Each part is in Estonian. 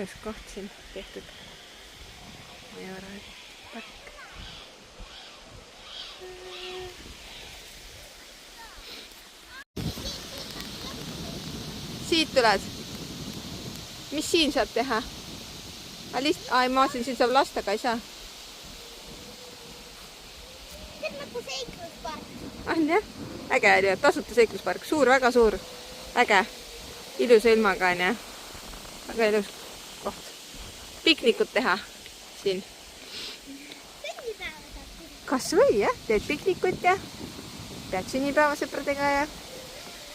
ilus koht siin tehtud. Majora park. Siit tuled. Mis siin saab teha? Ai, ma mõtlesin, siin saab lasta, aga ei saa. See on nagu seikluspark. On jah? Äge oli, tasuta seikluspark. Suur, väga suur. Äge. Ilusa ilmaga on jah. Väga ilus koht. Piknikut teha siin. Kas või jah? Teed piknikut ja pead sünnipäeva sõpradega ja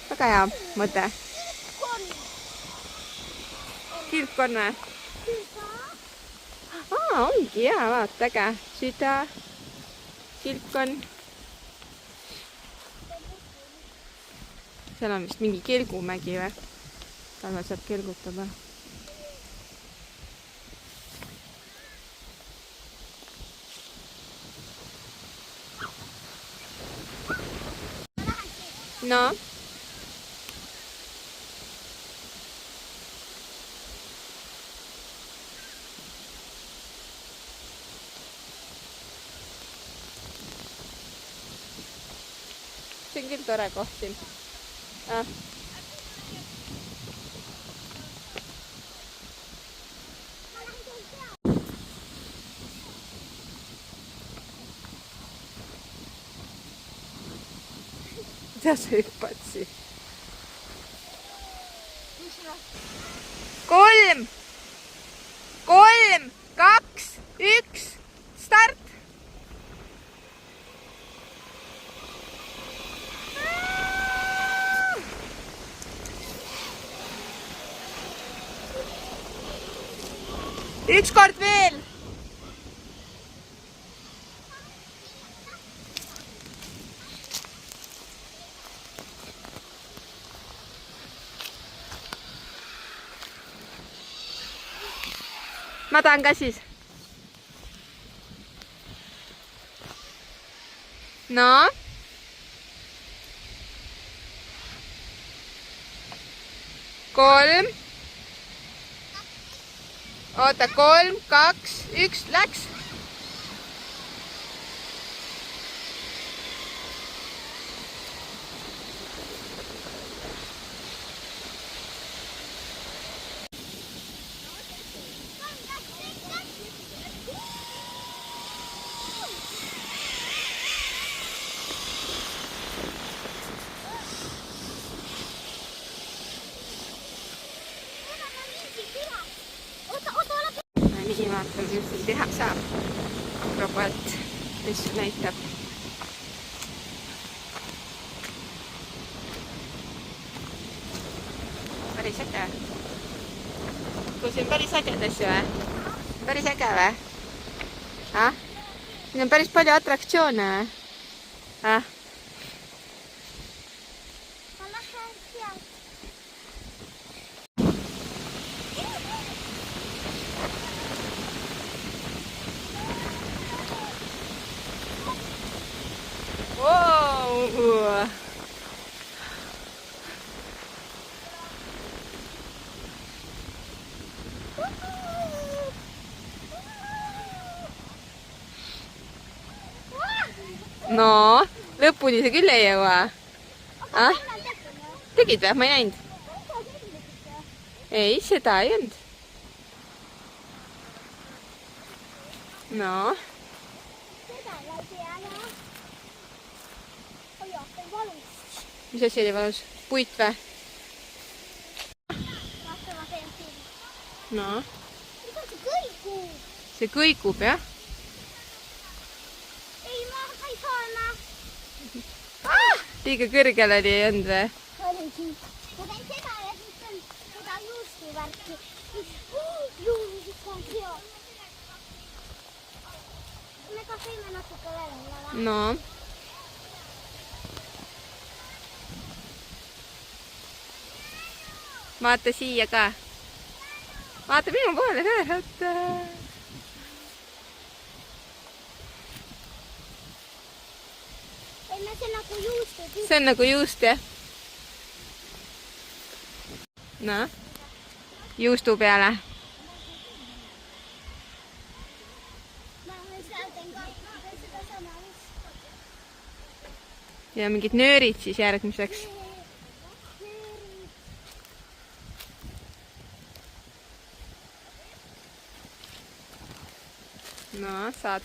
väga hea mõte. Kilpkonne. Ongi hea, vaata, äge. Süda, kilpkonn. Seal on vist mingi kelgumägi või? Talvel saab kelgutada. No? See on küll tore koht siin. Mida sa hüppad siin? 3, 2, 1, start! Üks kord veel! Ma tahan ka siis. No? Kolm. Oota, 3, 2, 1, läks. Nii vaatan, mis siin teha saab. Akrobaat, mis näitab. Päris äge. Kui siin päris äged asju või? Päris äge või? Siin on päris palju atraktsioone või? No, lõpuni see küll ei jõua. Tegid või? Ma ei näinud. Ei, seda ei olnud. No. Mis asi oli valus? Puit või? No. See kõigub, jah? Liiga kõrgel oli ei olnud või? Oligi. Ma teen seda ja siis on seda juustuvärki. Juusik on hea. Me ka võime natuke levele. No. Vaata siia ka. Vaata minu poole ka. See on nagu juust, jah? No. Juustu peale. ja mingid nöörid siis järgmiseks. No, saad.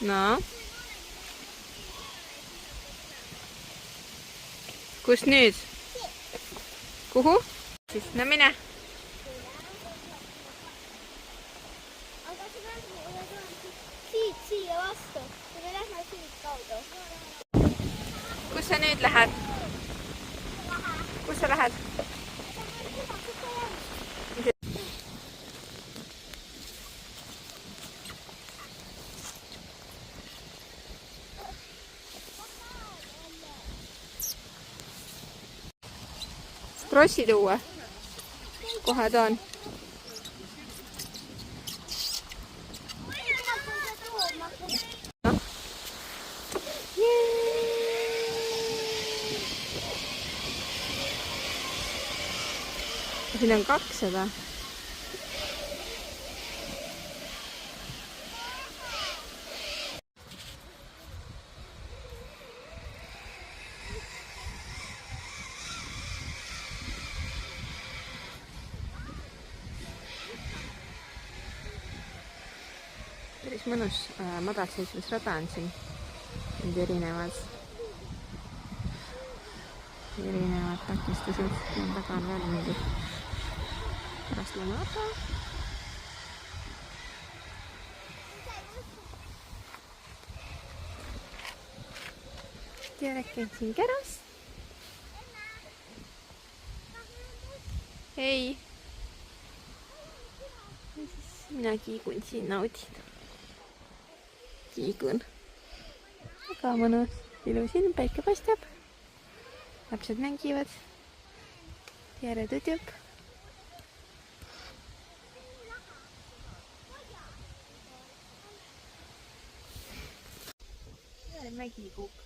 No. Kus nüüd? Kuhu? Siis, no mine. Aga see on siia vastu. Me lähme siit kaudu. Kus sa nüüd lähed? Kus sa lähed? Rossi tuua. Kohe toon. Siin on 200. Päris mõnus madalseismisrada on siin. Need erinevad takistused. Taga on veel mingi rastlane. Tiedäkö siin keras? Hei! Minä kiikun siin, nautin. Kiikun. Väga mõnus. Ilusin, päike paistab. Lapsed mängivad. Tiere tutjub. Mägikuuk.